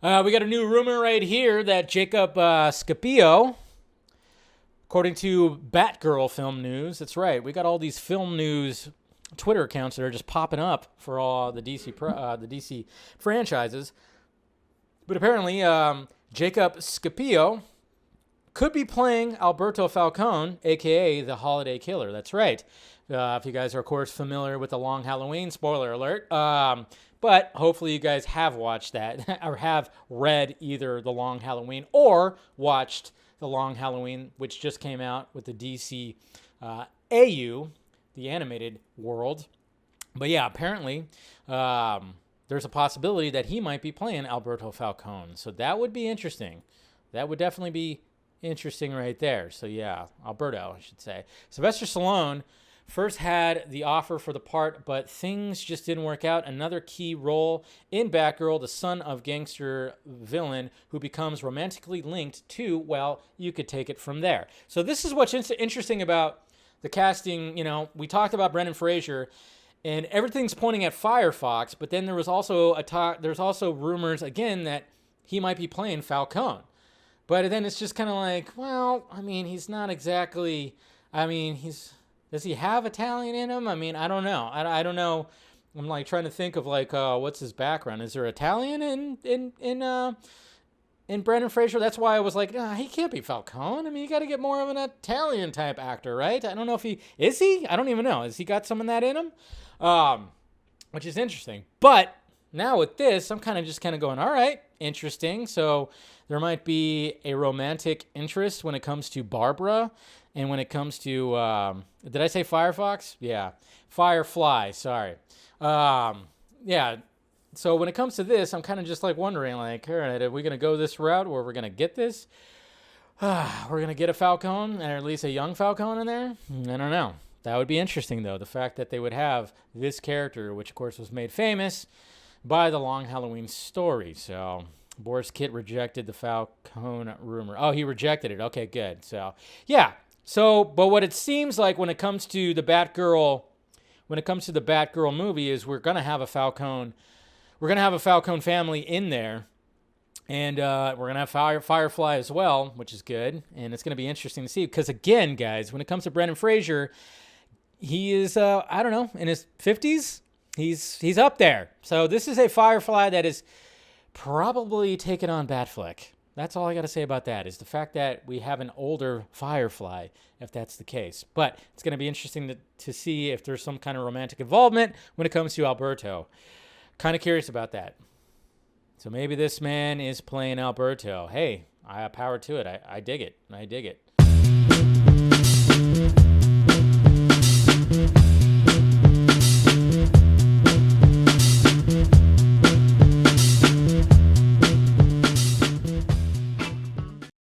We got a new rumor right here that Jacob Scipio, according to Batgirl Film News, that's right. We got all these film news Twitter accounts that are just popping up for all the DC franchises. But apparently, Jacob Scipio could be playing Alberto Falcone, a.k.a. the Holiday Killer. That's right. If you guys are, of course, familiar with The Long Halloween, spoiler alert. But hopefully you guys have watched that or have read either The Long Halloween or watched The Long Halloween, which just came out with the DC AU, the animated world. But yeah, apparently there's a possibility that he might be playing Alberto Falcone. So that would be interesting. That would definitely be interesting right there. So yeah, Alberto, I should say. Sylvester Stallone first had the offer for the part, but things just didn't work out. Another key role in Batgirl, the son of gangster villain who becomes romantically linked to, well, you could take it from there. So this is what's interesting about the casting. You know, we talked about Brendan Fraser, and everything's pointing at Firefox, but then there was also there's also rumors again that he might be playing Falcone. But then it's just kind of like, well, I mean, he's not exactly, I mean, does he have Italian in him? I mean, I don't know. I don't know. I'm like trying to think of like, what's his background? Is there Italian in Brendan Fraser? That's why I was like, he can't be Falcone. I mean, you got to get more of an Italian type actor, right? I don't know if is he? I don't even know. Has he got some of that in him? Which is interesting. But now with this, I'm kind of going, all right, interesting. So there might be a romantic interest when it comes to Barbara, and when it comes to, did I say Firefox? Yeah, Firefly. Sorry. Yeah. So when it comes to this, I'm kind of just like wondering, like, all right, are we gonna go this route, or we're gonna get this? We're gonna get a Falcone, or at least a young Falcone in there. I don't know. That would be interesting, though. The fact that they would have this character, which of course was made famous by the Long Halloween story. So Boris Kit rejected the Falcone rumor. Oh, he rejected it. Okay, good. So yeah. So, but what it seems like when it comes to the Batgirl movie is we're gonna have a Falcone family in there, and we're gonna have Firefly as well, which is good, and it's gonna be interesting to see because again, guys, when it comes to Brendan Fraser, he is I don't know, in his 50s. He's up there. So this is a Firefly that is probably taking on Batfleck. That's all I got to say about that, is the fact that we have an older Firefly, if that's the case. But it's going to be interesting to see if there's some kind of romantic involvement when it comes to Alberto. Kind of curious about that. So maybe this man is playing Alberto. Hey, I have power to it. I dig it. I dig it.